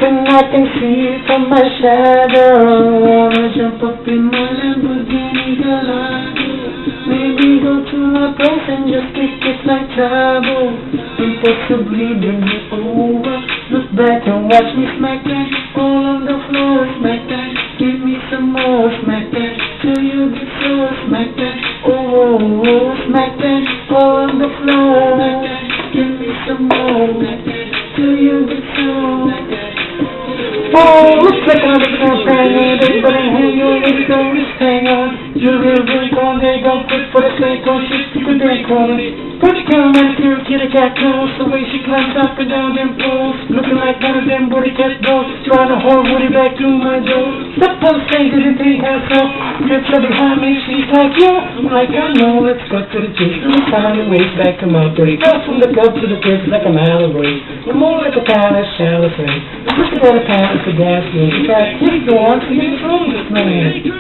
and I can see it from my shadow. Wanna jump up in my Lamborghini Gallardo, maybe go to my place and just kick it like trouble, and possibly bring it over. Look back and watch me smack that all on the floor, smack that. Give me some more, smack that till you get so, smack that. Oh, smack that all on the floor. Give me some more, smack that till you get so. Oh, looks like I'm gonna bang it. Everybody hang on, everybody just hang on. You're real drink on, they go quick for the snake on shit, you can drink on it. Put your camera in here, get a cat close. The way she climbs up and down them poles, looking like one of them booty cat dogs, trying to hold woody back through my door. Step on stage and take herself, gets her behind me, she's like, yeah. I'm like, I know, let's go to the chase. I'm trying to race back to my break. Go from the club to the place like a mile away. I'm more like a palace, shall I say. I'm just about a palace of gas, in fact, he's the one to get through this man.